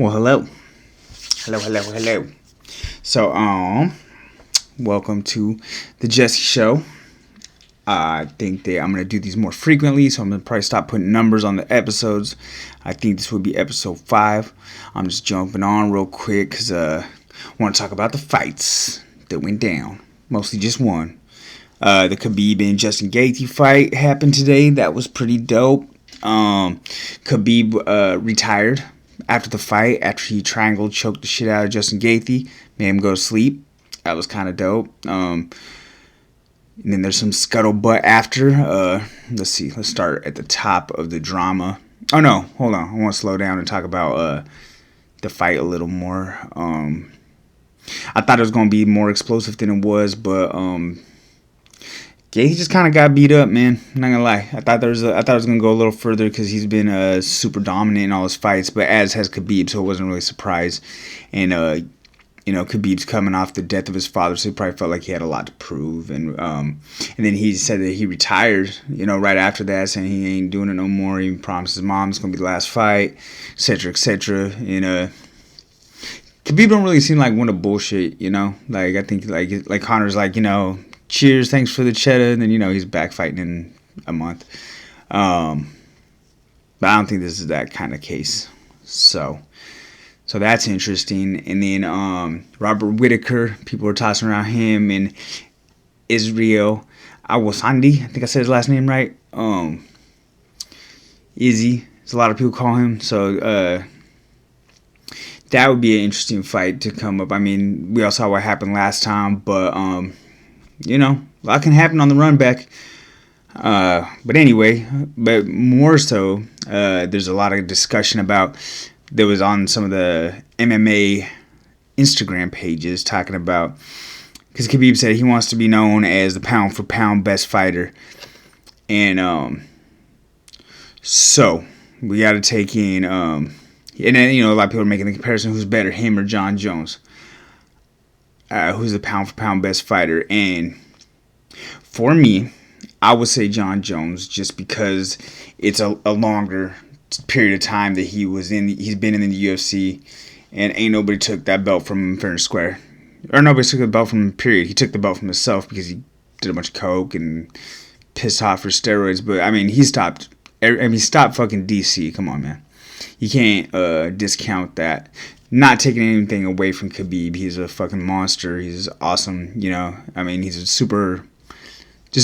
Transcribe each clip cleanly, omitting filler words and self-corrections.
Well, hello. So, welcome to the Jesse Show. I think that I'm gonna do these more frequently, so I'm gonna probably stop putting numbers on the episodes. I think this would be episode 5. I'm just jumping on real quick because I want to talk about the fights that went down. Mostly just one. The Khabib and Justin Gaethje fight happened today. That was pretty dope. Khabib retired after the fight, after he triangle choked the shit out of Justin Gaethje, made him go to sleep. That was kind of dope. And then there's some scuttlebutt after. Let's see. Let's start at the top of the drama. Oh no, hold on. I want to slow down and talk about the fight a little more. I thought it was gonna be more explosive than it was, but Gaethje just kind of got beat up, man. I'm not gonna lie. I thought it was gonna go a little further because he's been super dominant in all his fights, but as has Khabib, so it wasn't really a surprise. And Khabib's coming off the death of his father, so he probably felt like he had a lot to prove. And then he said that he retired, right after that, saying he ain't doing it no more. He promised his mom it's gonna be the last fight, etc., etc. And Khabib don't really seem like one of bullshit, Like I think like Connor's like, cheers, thanks for the cheddar, and then he's back fighting in a month. But I don't think this is that kind of case. So that's interesting. And then Robert Whitaker, people were tossing around him, and Israel Adesanya, I think I said his last name right. Izzy, as a lot of people call him. So that would be an interesting fight to come up. I mean, we all saw what happened last time, but a lot can happen on the run back. But more so, there's a lot of discussion about, there was on some of the MMA Instagram pages talking about, because Khabib said he wants to be known as the pound for pound best fighter. And so we got to take in, and then, a lot of people are making the comparison, who's better, him or Jon Jones? Who's the pound for pound best fighter? And for me, I would say Jon Jones, just because it's a longer period of time that he's been in the UFC, and ain't nobody took that belt from him fair and square. Or nobody took the belt from him, period. He took the belt from himself because he did a bunch of coke and pissed off for steroids. But I mean, he stopped fucking DC. Come on, man. You can't discount that. Not taking anything away from Khabib. He's a fucking monster. He's awesome, I mean, he's just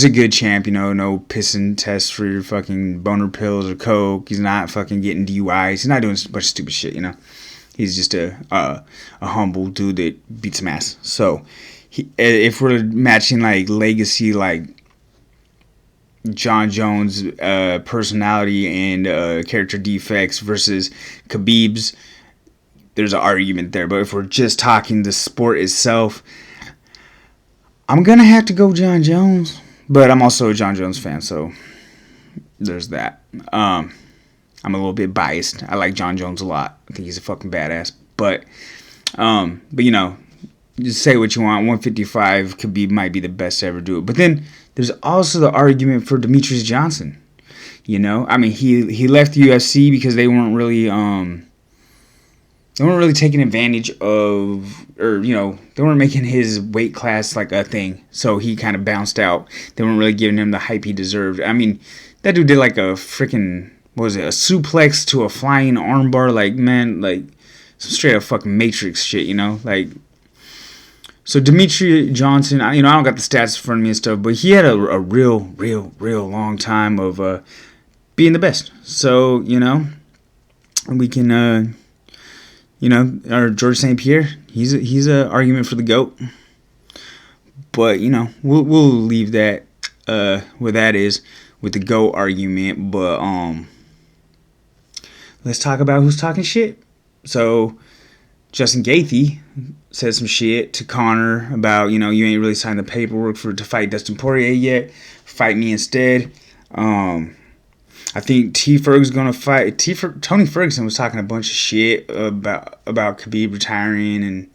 a good champ, no pissing tests for your fucking boner pills or coke. He's not fucking getting DUIs. He's not doing a bunch of stupid shit, He's just a humble dude that beats some ass. So, if we're matching, like, legacy, like, Jon Jones' personality and character defects versus Khabib's, there's an argument there. But if we're just talking the sport itself, I'm going to have to go Jon Jones. But I'm also a Jon Jones fan, so there's that. I'm a little bit biased. I like Jon Jones a lot. I think he's a fucking badass. But just say what you want. 155, Khabib might be the best to ever do it. But then there's also the argument for Demetrius Johnson. I mean, he left the UFC because they weren't really taking advantage of, or, they weren't making his weight class like a thing. So he kind of bounced out. They weren't really giving him the hype he deserved. I mean, that dude did like a freaking, a suplex to a flying armbar. Like, man, like some straight up fucking Matrix shit, Like, so Demetrius Johnson, I don't got the stats in front of me and stuff, but he had a real long time of being the best. So, we can... or George St. Pierre, he's a argument for the GOAT. But, we'll leave that where that is with the GOAT argument. But let's talk about who's talking shit. So, Justin Gaethje said some shit to Conor about, you ain't really signed the paperwork to fight Dustin Poirier yet. Fight me instead. I think T. Ferguson's gonna fight. Tony Ferguson was talking a bunch of shit about Khabib retiring and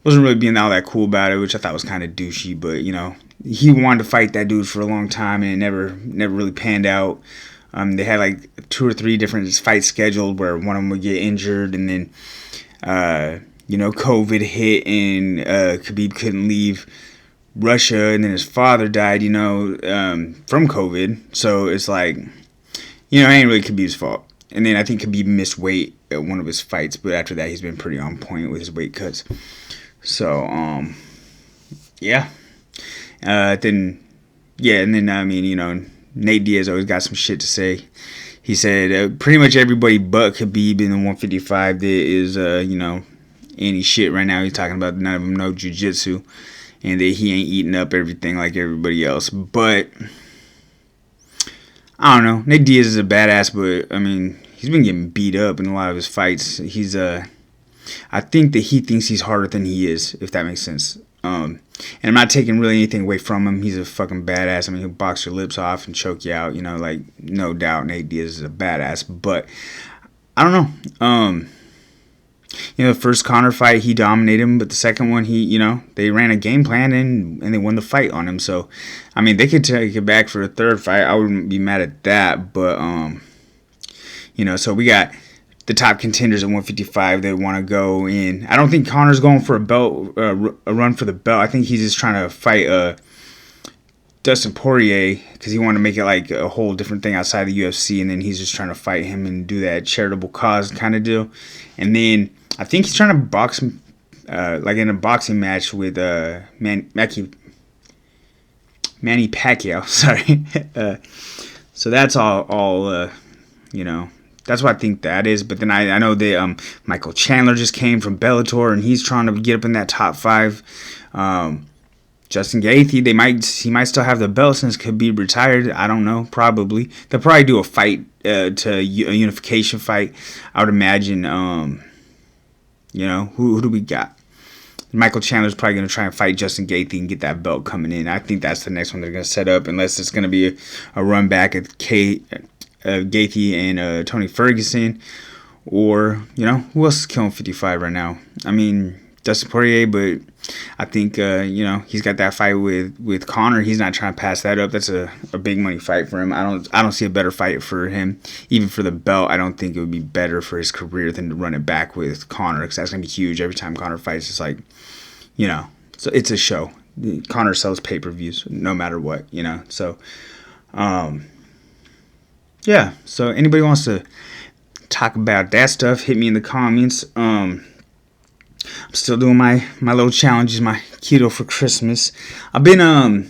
wasn't really being all that cool about it, which I thought was kind of douchey. But he wanted to fight that dude for a long time and it never really panned out. They had like 2 or 3 different fights scheduled where one of them would get injured, and then COVID hit, and Khabib couldn't leave Russia, and then his father died, from COVID. So it's like, it ain't really Khabib's fault. And then I think Khabib missed weight at one of his fights, but after that he's been pretty on point with his weight cuts. So yeah. Nate Diaz always got some shit to say. He said pretty much everybody but Khabib in the 155 that is any shit right now. He's talking about none of them know jiu-jitsu, and that he ain't eating up everything like everybody else. But I don't know. Nate Diaz is a badass, but I mean, he's been getting beat up in a lot of his fights. I think that he thinks he's harder than he is, if that makes sense. And I'm not taking really anything away from him. He's a fucking badass. I mean, he'll box your lips off and choke you out. No doubt Nate Diaz is a badass. But I don't know. The first Conor fight, he dominated him. But the second one, they ran a game plan and they won the fight on him. So, I mean, they could take it back for a third fight. I wouldn't be mad at that. But, so we got the top contenders at 155 that want to go in. I don't think Conor's going for a belt, a run for the belt. I think he's just trying to fight Dustin Poirier because he wanted to make it like a whole different thing outside the UFC, and then he's just trying to fight him and do that charitable cause kind of deal. And then I think he's trying to box him, like in a boxing match with Manny Pacquiao. Sorry. So that's all that's what I think that is. But then I know that Michael Chandler just came from Bellator, and he's trying to get up in that top 5. Justin Gaethje, he might still have the belt since Khabib retired. I don't know. Probably they'll probably do a fight to a unification fight. I would imagine. Who do we got? Michael Chandler's probably going to try and fight Justin Gaethje and get that belt coming in. I think that's the next one they're going to set up, unless it's going to be a run back at Gaethje and Tony Ferguson, or who else is killing 55 right now? I mean, Dustin Poirier, but I think he's got that fight with Conor. He's not trying to pass that up. That's a big money fight for him. I don't see a better fight for him, even for the belt. I don't think it would be better for his career than to run it back with Conor, because that's gonna be huge. Every time Conor fights, it's like, so it's a show. Conor sells pay-per-views no matter what, So, yeah. So anybody wants to talk about that stuff, hit me in the comments. I'm still doing my little challenges, my keto for Christmas. I've been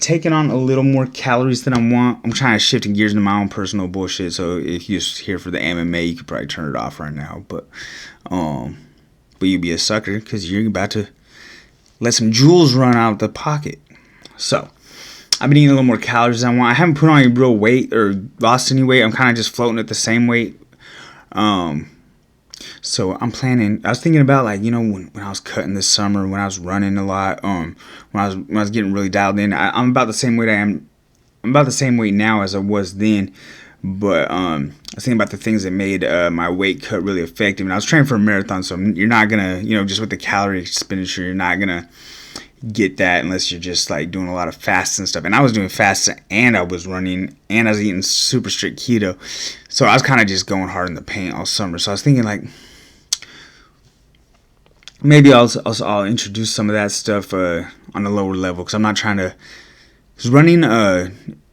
taking on a little more calories than I want. I'm trying to shift gears into my own personal bullshit. So if you're just here for the MMA, you could probably turn it off right now. But you'd be a sucker because you're about to let some jewels run out the pocket. So I've been eating a little more calories than I want. I haven't put on any real weight or lost any weight. I'm kind of just floating at the same weight. So I'm planning. I was thinking about when I was cutting this summer, when I was running a lot, when I was getting really dialed in. I'm about the same weight I am. I'm about the same weight now as I was then. But I was thinking about the things that made my weight cut really effective. And I was training for a marathon, so you're not gonna, just with the calorie expenditure, you're not gonna get that unless you're just like doing a lot of fasts and stuff. And I was doing fasts and I was running and I was eating super strict keto, so I was kind of just going hard in the paint all summer. So I was thinking maybe I'll introduce some of that stuff on a lower level, because I'm not trying to, because running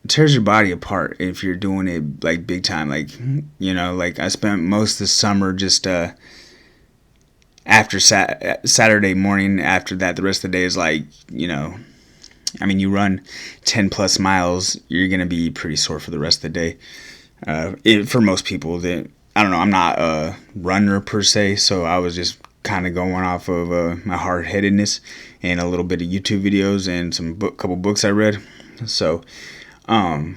tears your body apart if you're doing it like big time. Like I spent most of the summer just after Saturday morning. After that, the rest of the day is like, you run 10 plus miles, you're going to be pretty sore for the rest of the day. For most people, that I don't know, I'm not a runner per se, so I was just kind of going off of my hard-headedness and a little bit of YouTube videos and couple books I read. So I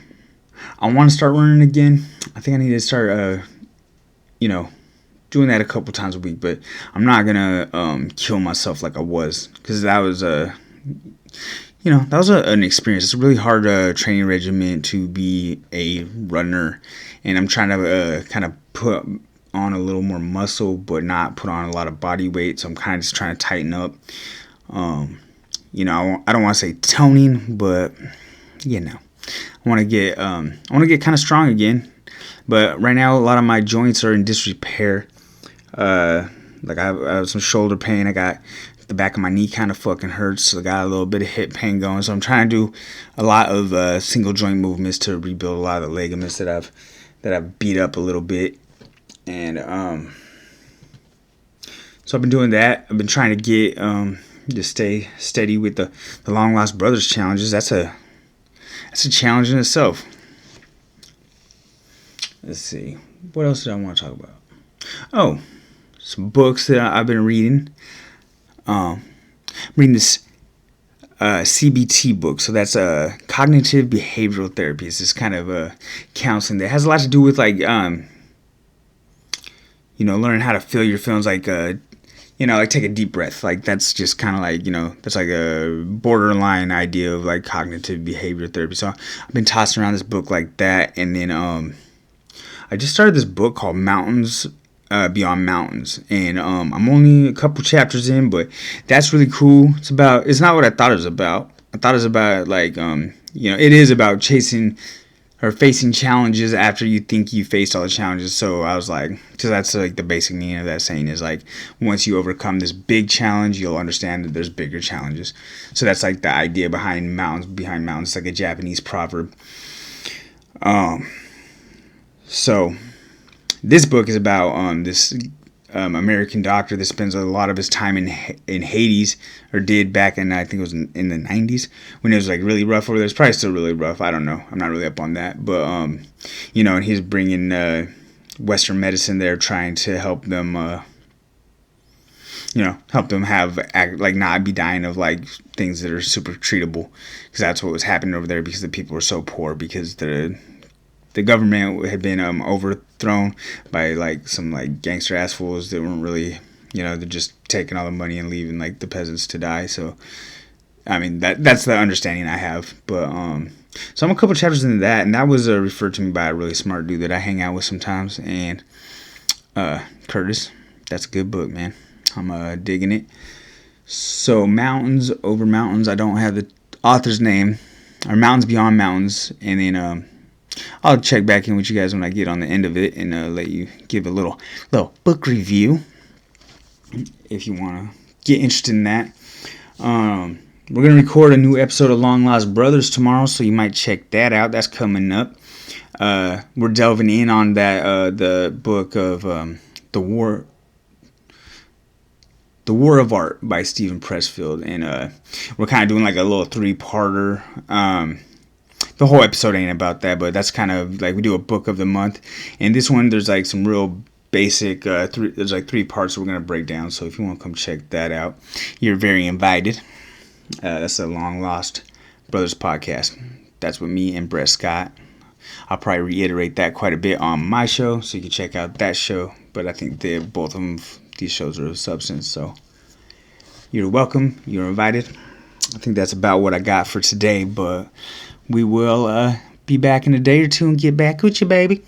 want to start running again. I think I need to start doing that a couple times a week, but I'm not gonna kill myself like I was, because that was an experience. It's a really hard training regimen to be a runner, and I'm trying to kind of put on a little more muscle, but not put on a lot of body weight. So I'm kind of just trying to tighten up. I don't want to say toning, but I want to get kind of strong again. But right now, a lot of my joints are in disrepair. Like I have some shoulder pain. I got the back of my knee kind of fucking hurts. So I got a little bit of hip pain going. So I'm trying to do a lot of single joint movements to rebuild a lot of the ligaments that I've beat up a little bit. And so I've been doing that. I've been trying to get to stay steady with the Long Lost Brothers challenges. That's a challenge in itself. Let's see. What else did I want to talk about? Oh, some books that I've been reading. I'm reading this CBT book. So that's cognitive behavioral therapy. It's this kind of counseling that has a lot to do with like learning how to feel your feelings, like like take a deep breath. Like that's just kind of like, that's like a borderline idea of like cognitive behavior therapy. So I've been tossing around this book like that. And then I just started this book called Mountains Beyond Mountains. And I'm only a couple chapters in, but that's really cool. It's not what I thought it was about. I thought it was about like, it is about chasing or facing challenges after you think you faced all the challenges. So I was like, because that's like the basic meaning of that saying is like, once you overcome this big challenge, you'll understand that there's bigger challenges. So that's like the idea behind mountains. It's like a Japanese proverb. So this book is about this American doctor that spends a lot of his time in Hades, or did back in, I think it was in the 90s, when it was like really rough over there. It's probably still really rough. I don't know. I'm not really up on that. But, and he's bringing Western medicine there, trying to help them, not be dying of like things that are super treatable. Because that's what was happening over there, because the people were so poor, because the government had been overthrown by like some like gangster ass fools that weren't really, they're just taking all the money and leaving like the peasants to die. So, I mean, that's the understanding I have. But so I'm a couple chapters into that, and that was referred to me by a really smart dude that I hang out with sometimes, and Curtis. That's a good book, man. I'm digging it. So Mountains Over Mountains. I don't have the author's name, or Mountains Beyond Mountains, and then I'll check back in with you guys when I get on the end of it, and let you give a little book review if you want to get interested in that. We're going to record a new episode of Long Lost Brothers tomorrow, so you might check that out. That's coming up. We're delving in on that the book of The War of Art by Stephen Pressfield, and we're kind of doing like a little 3-parter. The whole episode ain't about that, but that's kind of like we do a book of the month. And this one, there's like some real basic, there's like 3 parts we're going to break down. So if you want to come check that out, you're very invited. That's the Long Lost Brothers podcast. That's with me and Brett Scott. I'll probably reiterate that quite a bit on my show, so you can check out that show. But I think both of them, these shows are of substance. So you're welcome. You're invited. I think that's about what I got for today, but we will be back in a day or two and get back with you, baby.